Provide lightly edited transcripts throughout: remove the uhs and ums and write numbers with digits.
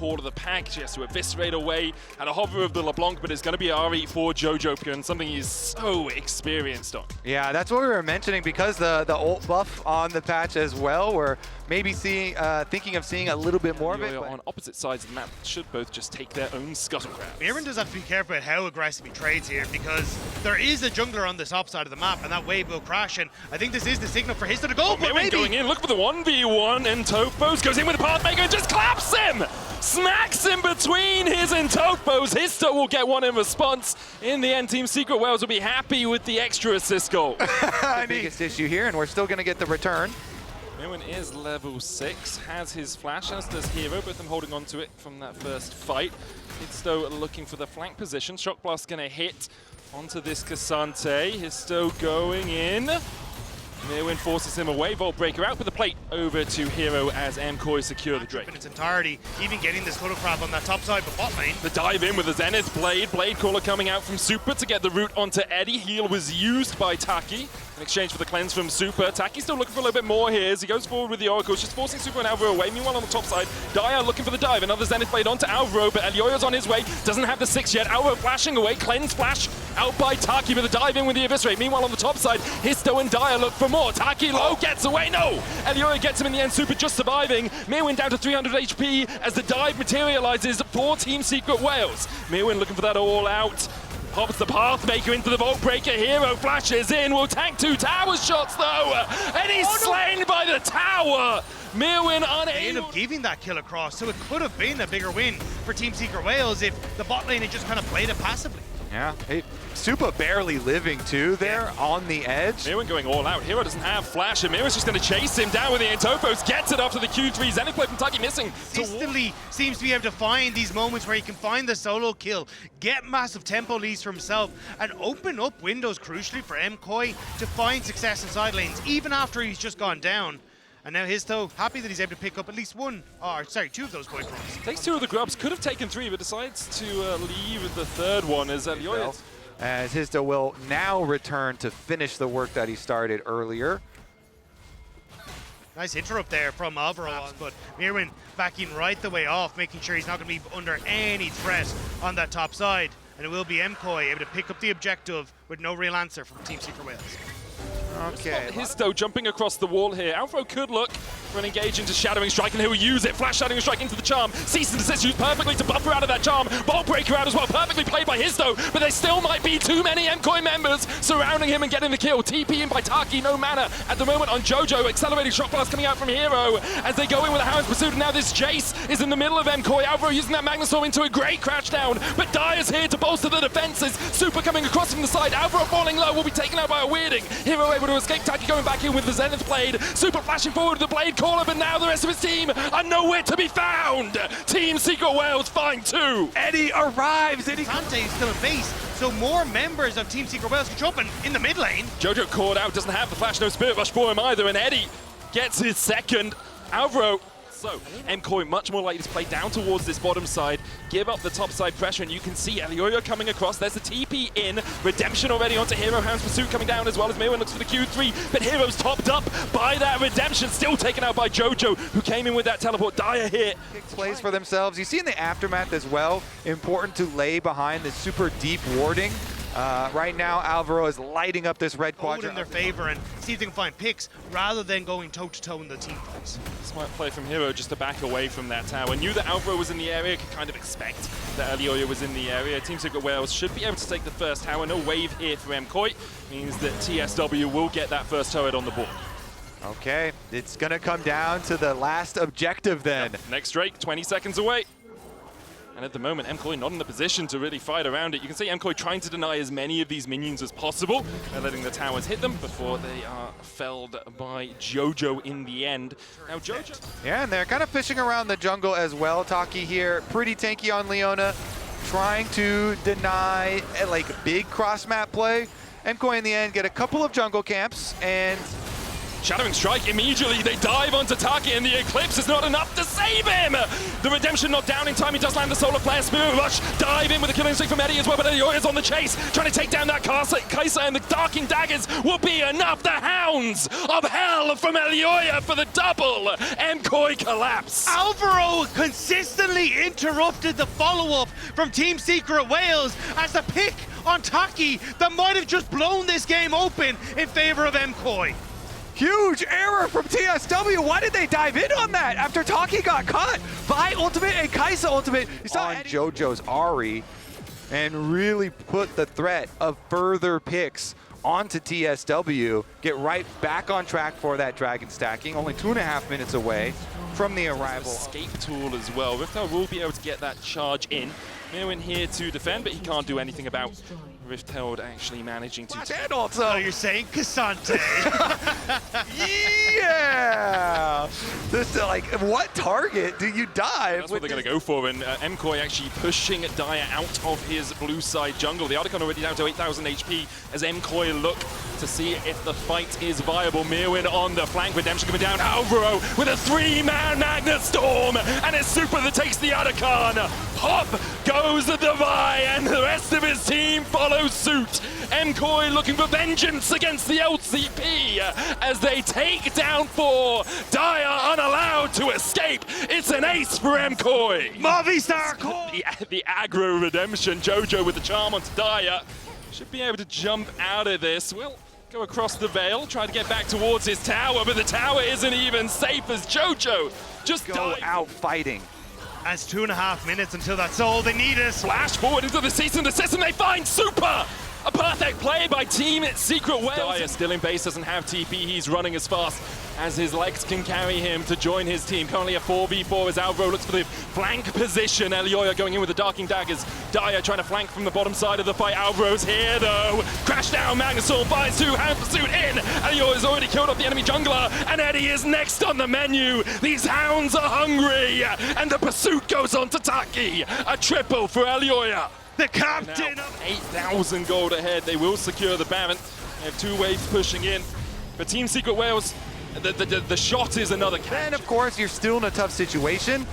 core of the pack. She has to eviscerate away at a hover of the LeBlanc, but it's going to be RE for Jojo, and something he's so experienced on. Yeah, that's what we were mentioning, because the ult buff on the patch as well. We're maybe seeing, thinking of seeing a little bit more of it. On opposite sides of the map should both just take their own scuttlecraft. Mirren does have to be careful about how aggressive he trades here, because there is a jungler on the top side of the map, and that wave will crash, and I think this is the signal for his to go. Mirren going in, look for the 1v1, and Topos goes in with the Pathmaker and just claps him! Smacks him between his and Topos. Histo will get one in response. In the end, Team Secret Wales will be happy with the extra assist goal. The biggest issue here, and we're still going to get the return. Mirren is level 6, has his flash, as does Hero, both of them holding on to it from that first fight. Histo looking for the flank position. Shock Blast going to hit onto this Cassante. Histo going in. Mirren forces him away. Vault Breaker out with the plate over to Hero as MKOI secure the Drake. In its entirety, even getting this Scuttlecraft on that top side, but bot lane. The dive in with the Zenith Blade. Blade Caller coming out from Super to get the route onto Eddie. Heal was used by Taki in exchange for the cleanse from Super. Taki still looking for a little bit more here as he goes forward with the Oracles, just forcing Super and Alvaro away. Meanwhile, on the top side, Daya looking for the dive. Another Zenith Blade onto Alvaro, but Elioyo's on his way. Doesn't have the 6 yet. Alvaro flashing away. Cleanse flash out by Taki, but the dive in with the Eviscerate. Meanwhile, on the top side, Histo and Daya look for more. Taki low, gets away. No! Elioyo gets him in the end. Super just surviving. Mirwin down to 300 HP as the dive materializes for Team Secret Wales. Mirwin looking for that all out. Pops the Pathmaker into the Vault Breaker. Hero flashes in. Will tank 2 tower shots though. And he's slain by the tower. Mirwin unable. They end up giving that kill across, so it could have been a bigger win for Team Secret Wales if the bot lane had just kind of played it passively. Yeah, Super barely living too there on the edge. Mirwin going all out. Hero doesn't have flash, and Mirwin's just going to chase him down with the Topos. Gets it after the Q3. Zenith Blade from Taki missing. Consistently seems to be able to find these moments where he can find the solo kill, get massive tempo leads for himself, and open up windows crucially for MKOI to find success in side lanes, even after he's just gone down. And now Histo happy that he's able to pick up at least 2 of those point runs. Takes 2 of the grubs, could have taken 3, but decides to leave the third one as Elioyo. As Histo will now return to finish the work that he started earlier. Nice interrupt there from Alvaro, but Mirwin backing right the way off, making sure he's not going to be under any threat on that top side. And it will be MKOI able to pick up the objective with no real answer from Team Secret Wales. Okay. Histo jumping across the wall here. Alvaro could look for an engage into Shadowing Strike, and he'll use it. Flash Shadowing Strike into the Charm. Cease and desist used perfectly to buffer out of that Charm. Vault Breaker out as well. Perfectly played by Histo, but there still might be too many MKOI members surrounding him and getting the kill. TP in by Taki, no mana at the moment on Jojo. Accelerated Shock Blast coming out from Hero as they go in with a Hound's Pursuit. And now this Jace is in the middle of MKOI. Alvaro using that Magna Storm into a great crash down, but Dire's here to bolster the defenses. Super coming across from the side. Alvaro falling low, will be taken out by a Weirding. Hero able to escape. Taki going back in with the Zenith Blade. Super flashing forward with the Blade Caller, but now the rest of his team are nowhere to be found. Team Secret Wales find 2. Eddie arrives. Eddie Kante is still in base, so more members of Team Secret Wales can jump in the mid lane. Jojo caught out, doesn't have the flash, no Spirit Rush for him either, and Eddie gets his second. Alvaro. So, MKOI much more likely to play down towards this bottom side, give up the top side pressure, and you can see Elioyo coming across. There's the TP in. Redemption already onto Hero. Hound's Pursuit coming down as well as Mirwin looks for the Q3, but Hero's topped up by that Redemption, still taken out by Jojo, who came in with that teleport. Dire hit. Plays for themselves. You see in the aftermath as well, important to lay behind this super deep warding. Right now, Alvaro is lighting up this red quadrant in their favor and see if they can find picks rather than going toe-to-toe in the team fights. Smart play from Hero just to back away from that tower. Knew that Alvaro was in the area, could kind of expect that Elioyo was in the area. Team Secret Wales should be able to take the first tower. No wave here for MKOI. Means that TSW will get that first turret on the board. Okay, it's going to come down to the last objective then. Yep. Next Drake, 20 seconds away. And at the moment, MKOI not in the position to really fight around it. You can see MKOI trying to deny as many of these minions as possible. They're letting the towers hit them before they are felled by Jojo in the end. Now Jojo... Yeah, and they're kind of fishing around the jungle as well. Taki here, pretty tanky on Leona, trying to deny like big cross-map play. MKOI in the end get a couple of jungle camps, and Shattering Strike, immediately they dive onto Taki, and the Eclipse is not enough to save him! The Redemption not down in time, he does land the Solar Flare, Spirit Rush, dive in with a killing streak from Eddie as well, but Elioya's on the chase, trying to take down that Kaza, and the Darking Daggers will be enough! The Hounds of Hell from Elioya for the double! MKOI collapse! Alvaro consistently interrupted the follow-up from Team Secret Wales as the pick on Taki that might have just blown this game open in favor of MKOI. Huge error from TSW. Why did they dive in on that after Taki got caught by ultimate and Kaza ultimate? You saw on JoJo's Ari and really put the threat of further picks onto TSW, get right back on track for that dragon stacking, only 2.5 minutes away from the arrival. Escape tool as well. Riftel will be able to get that charge in. Mirwin here to defend, but he can't do anything about Riftheld actually managing to... And also... Oh, you're saying Cassante. Yeah! This is like, what target do you dive? That's what they're going to go for, and MKOI actually pushing Daya out of his blue side jungle. The Archon already down to 8,000 HP as MKOI look to see if the fight is viable. Mirwin on the flank, Redemption coming down. Alvaro with a 3-man Magnet Storm, and it's Super that takes the Archon. Pop goes the Vi, and the rest of his team follows suit. MKOI looking for vengeance against the LCP as they take down 4. Daya unallowed to escape. It's an ace for MKOI. Movistar call. The aggro Redemption. JoJo with the charm onto Daya. Should be able to jump out of this. Will go across the veil, try to get back towards his tower, but the tower isn't even safe as JoJo just go out fighting. That's 2.5 minutes until that's all they need is. Flash forward into the cease and desist, and they find Super! A perfect play by Team Secret Wales. Daya still in base, doesn't have TP. He's running as fast as his legs can carry him to join his team. Currently a 4v4 as Alvaro looks for the flank position. Elioya going in with the Darking Daggers. Daya trying to flank from the bottom side of the fight. Alvaro's here though. Crash down, Magnusol finds 2, Hound Pursuit in. Elioya's already killed off the enemy jungler, and Eddie is next on the menu. These Hounds are hungry, and the pursuit goes on to Taki. A triple for Elioya. The captain of 8,000 gold ahead. They will secure the Baron. They have 2 waves pushing in. For Team Secret Wales, the shot is another catch. And of course, you're still in a tough situation.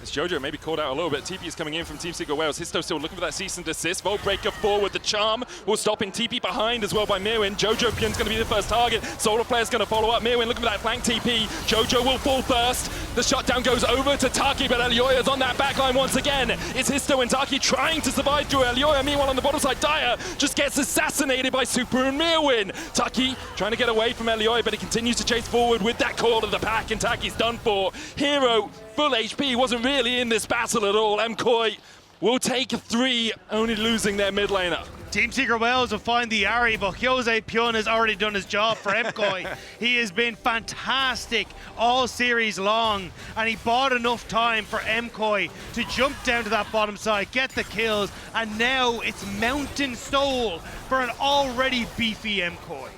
As JoJo maybe called out a little bit. TP is coming in from Team Secret Wales. Histo still looking for that cease and desist. Volt Breaker forward. The charm will stop in. TP behind as well by Mirwin. JoJo Pyun's going to be the first target. Solar Flare's going to follow up. Mirwin looking for that flank TP. JoJo will fall first. The shutdown goes over to Taki, but Elioya's on that backline once again. It's Histo and Taki trying to survive through Elioya. Meanwhile, on the bottom side, Daya just gets assassinated by Super and Mirwin. Taki trying to get away from Elioya, but he continues to chase forward with that call of the pack, and Taki's done for. Hero, full HP, wasn't really in this battle at all. MKOI will take 3, only losing their mid laner. Team Secret Wales will find the Ari, but Jose Pyun has already done his job for MKOI. He has been fantastic all series long, and he bought enough time for MKOI to jump down to that bottom side, get the kills, and now it's Mountain Soul for an already beefy MKOI.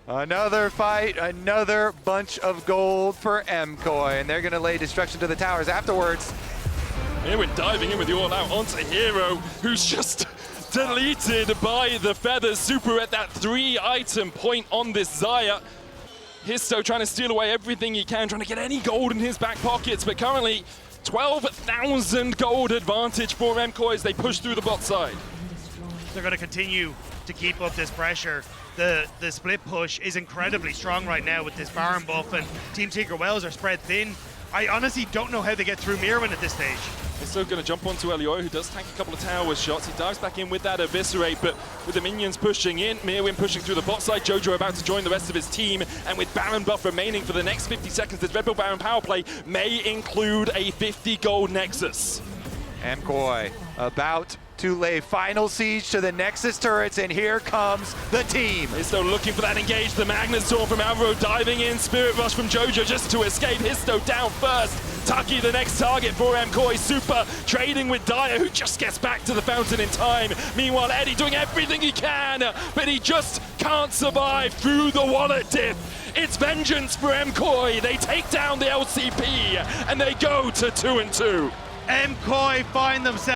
Another fight, another bunch of gold for MKOI, and they're going to lay destruction to the towers afterwards. Mirwin diving in with the all-out onto Hero, who's just deleted by the Feathers. Super at that 3-item point on this Xayah. Histo trying to steal away everything he can, trying to get any gold in his back pockets, but currently 12,000 gold advantage for MKOI as they push through the bot side. They're going to continue to keep up this pressure. The split push is incredibly strong right now with this Baron buff, and Team Secret Wales are spread thin. I honestly don't know how they get through Mirwin at this stage. They're still going to jump onto Elioya, who does tank a couple of tower shots. He dives back in with that Eviscerate, but with the minions pushing in, Mirwin pushing through the bot side, JoJo about to join the rest of his team, and with Baron buff remaining for the next 50 seconds, this Red Bull Baron power play may include a 50 gold Nexus. MKOI about to lay final siege to the Nexus turrets, and here comes the team. Histo looking for that engage, the Magnet Storm from Alvaro diving in, Spirit Rush from JoJo just to escape. Histo down first. Taki the next target for MKOI. Super trading with Daya, who just gets back to the fountain in time. Meanwhile, Eddie doing everything he can, but he just can't survive through the wallet dip. It's vengeance for MKOI. They take down the LCP, and they go to 2-2. MKOI find themselves